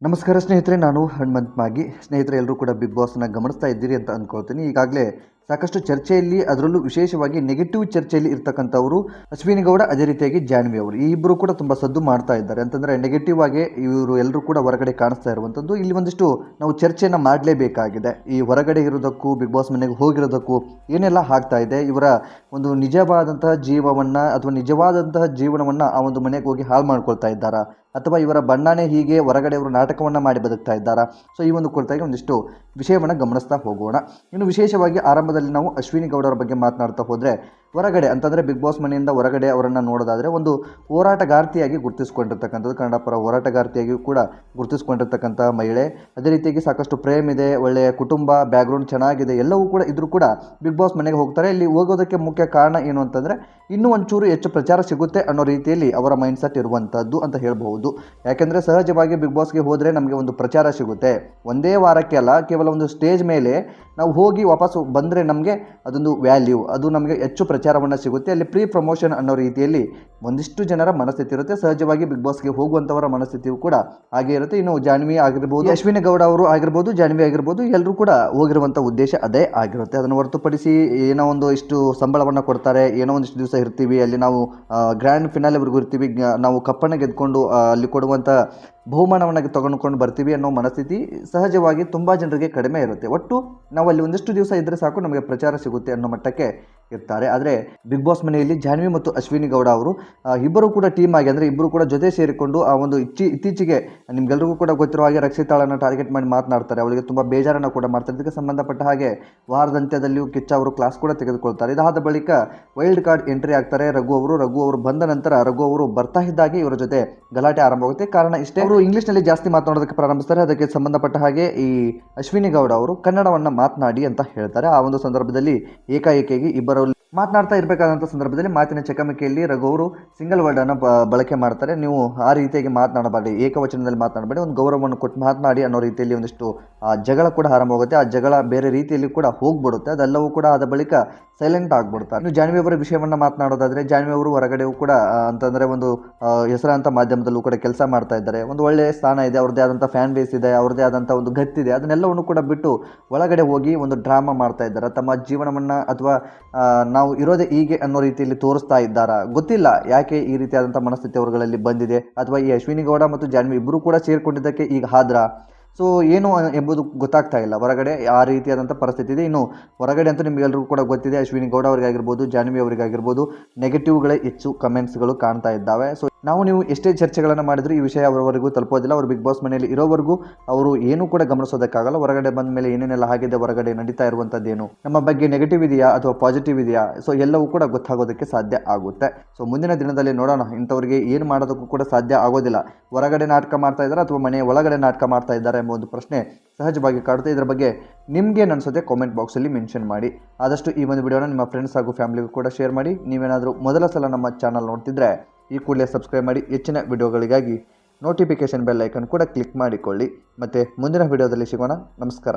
ನಮಸ್ಕಾರ ಸ್ನೇಹಿತರೆ, ನಾನು ಹನುಮಂತ್ ಮಾಗಿ. ಸ್ನೇಹಿತರೆ, ಎಲ್ಲರೂ ಕೂಡ ಬಿಗ್ ಬಾಸ್ನ ಗಮನಿಸ್ತಾ ಇದ್ದೀರಿ ಅಂತ ಅಂದ್ಕೊಳ್ತೀನಿ. ಈಗಾಗಲೇ ಸಾಕಷ್ಟು ಚರ್ಚೆಯಲ್ಲಿ, ಅದರಲ್ಲೂ ವಿಶೇಷವಾಗಿ ನೆಗೆಟಿವ್ ಚರ್ಚೆಯಲ್ಲಿ ಇರ್ತಕ್ಕಂಥವರು ಅಶ್ವಿನಿ ಗೌಡ, ಅದೇ ರೀತಿಯಾಗಿ ಜಾನ್ವಿ ಅವರು, ಈ ಇಬ್ಬರು ಕೂಡ ತುಂಬ ಸದ್ದು ಮಾಡ್ತಾ ಇದ್ದಾರೆ. ಅಂತಂದರೆ ನೆಗೆಟಿವ್ ಆಗಿ ಇವರು ಎಲ್ಲರೂ ಕೂಡ ಹೊರಗಡೆ ಕಾಣಿಸ್ತಾ ಇರುವಂಥದ್ದು. ಇಲ್ಲಿ ಒಂದಿಷ್ಟು ನಾವು ಚರ್ಚೆಯನ್ನು ಮಾಡಲೇಬೇಕಾಗಿದೆ. ಈ ಹೊರಗಡೆ ಇರೋದಕ್ಕೂ ಬಿಗ್ ಬಾಸ್ ಮನೆಗೆ ಹೋಗಿರೋದಕ್ಕೂ ಏನೆಲ್ಲ ಆಗ್ತಾ ಇದೆ, ಇವರ ಒಂದು ನಿಜವಾದಂತಹ ಜೀವವನ್ನು ಅಥವಾ ನಿಜವಾದಂತಹ ಜೀವನವನ್ನು ಆ ಒಂದು ಮನೆಗೆ ಹೋಗಿ ಹಾಳು ಮಾಡ್ಕೊಳ್ತಾ ಇದ್ದಾರಾ, ಅಥವಾ ಇವರ ಬಣ್ಣನೇ ಹೀಗೆ ಹೊರಗಡೆ ಅವರು ನಾಟಕವನ್ನು ಮಾಡಿ ಬದುಕ್ತಾ ಇದ್ದಾರಾ? ಸೊ ಈ ಒಂದು ಕುರಿತಾಗಿ ಒಂದಿಷ್ಟು ವಿಷಯವನ್ನು ಗಮನಿಸ್ತಾ ಹೋಗೋಣ. ಇನ್ನು ವಿಶೇಷವಾಗಿ ಆರಂಭದಲ್ಲಿ ನಾವು ಅಶ್ವಿನಿ ಗೌಡರ ಬಗ್ಗೆ ಮಾತನಾಡ್ತಾ ಹೋದರೆ, ಹೊರಗಡೆ ಅಂತಂದರೆ ಬಿಗ್ ಬಾಸ್ ಮನೆಯಿಂದ ಹೊರಗಡೆ ಅವರನ್ನು ನೋಡೋದಾದರೆ ಒಂದು ಹೋರಾಟಗಾರ್ತಿಯಾಗಿ ಗುರುತಿಸ್ಕೊಂಡಿರ್ತಕ್ಕಂಥದ್ದು, ಕನ್ನಡ ಪರ ಹೋರಾಟಗಾರ್ತಿಯಾಗಿ ಕೂಡ ಗುರುತಿಸ್ಕೊಂಡಿರ್ತಕ್ಕಂಥ ಮಹಿಳೆ. ಅದೇ ರೀತಿಯಾಗಿ ಸಾಕಷ್ಟು ಪ್ರೇಮ್ ಇದೆ, ಒಳ್ಳೆಯ ಕುಟುಂಬ ಬ್ಯಾಕ್ಗ್ರೌಂಡ್ ಚೆನ್ನಾಗಿದೆ, ಎಲ್ಲವೂ ಕೂಡ ಇದ್ರೂ ಕೂಡ ಬಿಗ್ ಬಾಸ್ ಮನೆಗೆ ಹೋಗ್ತಾರೆ. ಇಲ್ಲಿ ಹೋಗೋದಕ್ಕೆ ಮುಖ್ಯ ಕಾರಣ ಏನು ಅಂತಂದರೆ, ಇನ್ನೂ ಒಂಚೂರು ಹೆಚ್ಚು ಪ್ರಚಾರ ಸಿಗುತ್ತೆ ಅನ್ನೋ ರೀತಿಯಲ್ಲಿ ಅವರ ಮೈಂಡ್ಸೆಟ್ ಇರುವಂಥದ್ದು ಅಂತ ಹೇಳ್ಬೋದು. ಯಾಕೆಂದರೆ ಸಹಜವಾಗಿ ಬಿಗ್ ಬಾಸ್ಗೆ ಹೋದರೆ ನಮಗೆ ಒಂದು ಪ್ರಚಾರ ಸಿಗುತ್ತೆ. ಒಂದೇ ವಾರಕ್ಕೆ ಅಲ್ಲ, ಕೇವಲ ಒಂದು ಸ್ಟೇಜ್ ಮೇಲೆ ನಾವು ಹೋಗಿ ವಾಪಸ್ಸು ಬಂದರೆ ನಮಗೆ ಅದೊಂದು ವ್ಯಾಲ್ಯೂ, ಅದು ನಮಗೆ ಹೆಚ್ಚು ಪ್ರಚಾರವನ್ನು ಸಿಗುತ್ತೆ. ಅಲ್ಲಿ ಪ್ರೀ ಪ್ರಮೋಷನ್ ಅನ್ನೋ ರೀತಿಯಲ್ಲಿ ಒಂದಿಷ್ಟು ಜನರ ಮನಸ್ಥಿತಿ ಇರುತ್ತೆ. ಸಹಜವಾಗಿ ಬಿಗ್ ಬಾಸ್ಗೆ ಹೋಗುವಂಥವರ ಮನಸ್ಥಿತಿಯು ಕೂಡ ಹಾಗೆ ಇರುತ್ತೆ. ಇನ್ನು ಜಾನ್ವಿ ಆಗಿರ್ಬೋದು, ಅಶ್ವಿನಿ ಗೌಡ ಅವರು ಆಗಿರ್ಬೋದು, ಜಾನ್ವಿ ಆಗಿರ್ಬೋದು, ಎಲ್ಲರೂ ಕೂಡ ಹೋಗಿರುವಂಥ ಉದ್ದೇಶ ಅದೇ ಆಗಿರುತ್ತೆ. ಅದನ್ನು ಹೊರತುಪಡಿಸಿ ಏನೋ ಒಂದು ಇಷ್ಟು ಸಂಬಳವನ್ನು ಕೊಡ್ತಾರೆ, ಏನೋ ಒಂದಿಷ್ಟು ದಿವಸ ಇರ್ತೀವಿ, ಅಲ್ಲಿ ನಾವು ಗ್ರ್ಯಾಂಡ್ ಫಿನಾಲೆವರೆಗೂ ಇರ್ತೀವಿ, ನಾವು ಕಪ್ಪನ್ನು ಗೆದ್ಕೊಂಡು ಅಲ್ಲಿ ಕೊಡುವಂಥ ಬಹುಮಾನವನ್ನು ತೆಗೆದುಕೊಂಡು ಬರ್ತೀವಿ ಅನ್ನೋ ಮನಸ್ಥಿತಿ ಸಹಜವಾಗಿ ತುಂಬ ಜನರಿಗೆ ಕಡಿಮೆ ಇರುತ್ತೆ. ಒಟ್ಟು ನಾವು ಅಲ್ಲಿ ಒಂದಿಷ್ಟು ದಿವಸ ಇದ್ದರೆ ಸಾಕು, ನಮಗೆ ಪ್ರಚಾರ ಸಿಗುತ್ತೆ ಅನ್ನೋ ಮಟ್ಟಕ್ಕೆ ಇರ್ತಾರೆ. ಆದರೆ ಬಿಗ್ ಬಾಸ್ ಮನೆಯಲ್ಲಿ ಜಾನ್ವಿ ಮತ್ತು ಅಶ್ವಿನಿ ಗೌಡ ಅವರು ಇಬ್ಬರು ಕೂಡ ಟೀಮ್ ಆಗಿ, ಅಂದರೆ ಇಬ್ಬರು ಕೂಡ ಜೊತೆ ಸೇರಿಕೊಂಡು ಆ ಒಂದು ಇತ್ತೀಚೆಗೆ ನಿಮ್ಗೆಲ್ರಿಗೂ ಕೂಡ ಗೊತ್ತಿರೋ ಹಾಗೆ ರಕ್ಷಿತಾಳನ್ನು ಟಾರ್ಗೆಟ್ ಮಾಡಿ ಮಾತನಾಡ್ತಾರೆ. ಅವಳಿಗೆ ತುಂಬ ಬೇಜಾರನ್ನು ಕೂಡ ಮಾಡ್ತಾರೆ. ಇದಕ್ಕೆ ಸಂಬಂಧಪಟ್ಟ ಹಾಗೆ ವಾರದಂತ್ಯದಲ್ಲಿಯೂ ಕಿಚ್ಚ ಅವರು ಕ್ಲಾಸ್ ಕೂಡ ತೆಗೆದುಕೊಳ್ತಾರೆ. ಇದಾದ ಬಳಿಕ ವೈಲ್ಡ್ ಕಾರ್ಡ್ ಎಂಟ್ರಿ ಆಗ್ತಾರೆ ರಘು ಅವರು ಬಂದ ನಂತರ ರಘು ಅವರು ಬರ್ತಾ ಇದ್ದಾಗೆ ಇವರ ಜೊತೆ ಗಲಾಟೆ ಆರಂಭವಾಗುತ್ತೆ. ಕಾರಣ ಇಷ್ಟೇ, ಅವರು ಇಂಗ್ಲೀಷ್ನಲ್ಲಿ ಜಾಸ್ತಿ ಮಾತನಾಡೋದಕ್ಕೆ ಪ್ರಾರಂಭಿಸ್ತಾರೆ. ಅದಕ್ಕೆ ಸಂಬಂಧಪಟ್ಟ ಹಾಗೆ ಈ ಅಶ್ವಿನಿ ಗೌಡ ಅವರು ಕನ್ನಡವನ್ನು ಮಾತನಾಡಿ ಅಂತ ಹೇಳ್ತಾರೆ. ಆ ಒಂದು ಸಂದರ್ಭದಲ್ಲಿ ಏಕಾಏಕಿಯಾಗಿ ಇಬ್ಬರಲ್ಲಿ ಮಾತನಾಡ್ತಾ ಇರಬೇಕಾದಂಥ ಸಂದರ್ಭದಲ್ಲಿ ಮಾತಿನ ಚಕಮಕಿಯಲ್ಲಿ ರಘು ಅವರು ಸಿಂಗಲ್ ವರ್ಡನ್ನು ಬಳಕೆ ಮಾಡ್ತಾರೆ. ನೀವು ಆ ರೀತಿಯಾಗಿ ಮಾತನಾಡಬೇಡಿ, ಏಕವಚನದಲ್ಲಿ ಮಾತನಾಡಬೇಡಿ, ಒಂದು ಗೌರವವನ್ನು ಕೊಟ್ಟು ಮಾತನಾಡಿ ಅನ್ನೋ ರೀತಿಯಲ್ಲಿ ಒಂದಿಷ್ಟು ಜಗಳ ಕೂಡ ಆರಂಭವಾಗುತ್ತೆ. ಆ ಜಗಳ ಬೇರೆ ರೀತಿಯಲ್ಲಿ ಕೂಡ ಹೋಗ್ಬಿಡುತ್ತೆ. ಅದೆಲ್ಲವೂ ಕೂಡ ಆದ ಬಳಿಕ ಸೈಲೆಂಟ್ ಆಗಿಬಿಡ್ತಾರೆ. ಇನ್ನು ಜಾನ್ವಿ ಅವರ ವಿಷಯವನ್ನು ಮಾತನಾಡೋದಾದರೆ, ಜಾನ್ವಿ ಅವರು ಹೊರಗಡೆಯೂ ಕೂಡ ಅಂತಂದರೆ ಒಂದು ಹೆಸರಾಂತ ಮಾಧ್ಯಮದಲ್ಲೂ ಕೂಡ ಕೆಲಸ ಮಾಡ್ತಾ ಇದ್ದಾರೆ. ಒಂದು ಒಳ್ಳೆಯ ಸ್ಥಾನ ಇದೆ, ಅವ್ರದ್ದೇ ಆದಂಥ ಫ್ಯಾನ್ ಬೇಸ್ ಇದೆ, ಅವ್ರದ್ದೇ ಆದಂಥ ಒಂದು ಗತ್ತಿದೆ. ಅದನ್ನೆಲ್ಲವನ್ನು ಕೂಡ ಬಿಟ್ಟು ಒಳಗಡೆ ಹೋಗಿ ಒಂದು ಡ್ರಾಮಾ ಮಾಡ್ತಾ ಇದ್ದಾರೆ. ತಮ್ಮ ಜೀವನವನ್ನು ಅಥವಾ ನಾವು ಇರೋದೇ ಹೀಗೆ ಅನ್ನೋ ರೀತಿಯಲ್ಲಿ ತೋರಿಸ್ತಾ ಇದ್ದಾರಾ ಗೊತ್ತಿಲ್ಲ. ಯಾಕೆ ಈ ರೀತಿಯಾದಂಥ ಮನಸ್ಥಿತಿ ಅವರುಗಳಲ್ಲಿ ಬಂದಿದೆ, ಅಥವಾ ಈ ಅಶ್ವಿನಿ ಗೌಡ ಮತ್ತು ಜಾನ್ವಿ ಇಬ್ಬರು ಕೂಡ ಸೇರಿಕೊಂಡಿದ್ದಕ್ಕೆ ಈಗ ಹಾದ್ರ, ಸೊ ಏನು ಎಂಬುದು ಗೊತ್ತಾಗ್ತಾ ಇಲ್ಲ. ಹೊರಗಡೆ ಆ ರೀತಿಯಾದಂಥ ಪರಿಸ್ಥಿತಿ ಇದೆ. ಇನ್ನು ಹೊರಗಡೆ ಅಂತೂ ನಿಮಗೆಲ್ಲರಿಗೂ ಕೂಡ ಗೊತ್ತಿದೆ, ಅಶ್ವಿನಿ ಗೌಡ ಅವರಿಗಾಗಿರ್ಬೋದು, ಜಾನ್ವಿ ಅವರಿಗಾಗಿರ್ಬೋದು ನೆಗೆಟಿವ್ಗಳೇ ಹೆಚ್ಚು ಕಮೆಂಟ್ಸ್ಗಳು ಕಾಣ್ತಾ ಇದ್ದಾವೆ. ಸೊ ನೀವು ಎಷ್ಟೇ ಚರ್ಚೆಗಳನ್ನು ಮಾಡಿದ್ರು ಈ ವಿಷಯ ಅವರವರೆಗೂ ತಲುಪೋದಿಲ್ಲ. ಅವರು ಬಿಗ್ ಬಾಸ್ ಮನೆಯಲ್ಲಿ ಇರೋವರೆಗೂ ಅವರು ಏನೂ ಕೂಡ ಗಮನಿಸೋದಕ್ಕಾಗಲ್ಲ. ಹೊರಗಡೆ ಬಂದ ಮೇಲೆ ಏನೇನೆಲ್ಲ ಆಗಿದೆ, ಹೊರಗಡೆ ನಡೀತಾ ಇರುವಂಥದ್ದೇನು, ನಮ್ಮ ಬಗ್ಗೆ ನೆಗೆಟಿವ್ ಇದೆಯಾ ಅಥವಾ ಪಾಸಿಟಿವ್ ಇದೆಯಾ, ಸೊ ಎಲ್ಲವೂ ಕೂಡ ಗೊತ್ತಾಗೋದಕ್ಕೆ ಸಾಧ್ಯ ಆಗುತ್ತೆ. ಸೊ ಮುಂದಿನ ದಿನದಲ್ಲಿ ನೋಡೋಣ. ಇಂಥವ್ರಿಗೆ ಏನು ಮಾಡೋದಕ್ಕೂ ಕೂಡ ಸಾಧ್ಯ ಆಗೋದಿಲ್ಲ. ಹೊರಗಡೆ ನಾಟಕ ಮಾಡ್ತಾ ಇದ್ದಾರೆ ಅಥವಾ ಮನೆಯ ಒಳಗಡೆ ನಾಟಕ ಮಾಡ್ತಾ ಇದ್ದಾರೆ ಎಂಬ ಒಂದು ಪ್ರಶ್ನೆ ಸಹಜವಾಗಿ ಕಾಡುತ್ತೆ. ಇದರ ಬಗ್ಗೆ ನಿಮಗೆ ಅನಿಸೋದೆ ಕಾಮೆಂಟ್ ಬಾಕ್ಸಲ್ಲಿ ಮೆನ್ಷನ್ ಮಾಡಿ. ಆದಷ್ಟು ಈ ಒಂದು ವಿಡಿಯೋನ ನಿಮ್ಮ ಫ್ರೆಂಡ್ಸ್ ಹಾಗೂ ಫ್ಯಾಮಿಲಿಗೂ ಕೂಡ ಶೇರ್ ಮಾಡಿ. ನೀವೇನಾದರೂ ಮೊದಲ ಸಲ ನಮ್ಮ ಚಾನಲ್ ನೋಡ್ತಿದ್ರೆ ಈ ಕೂಡಲೇ ಸಬ್ಸ್ಕ್ರೈಬ್ ಮಾಡಿ. ಹೆಚ್ಚಿನ ವಿಡಿಯೋಗಳಿಗಾಗಿ ನೋಟಿಫಿಕೇಷನ್ ಬೆಲ್ ಐಕನ್ ಕೂಡ ಕ್ಲಿಕ್ ಮಾಡಿಕೊಳ್ಳಿ. ಮತ್ತು ಮುಂದಿನ ವಿಡಿಯೋದಲ್ಲಿ ಸಿಗೋಣ. ನಮಸ್ಕಾರ.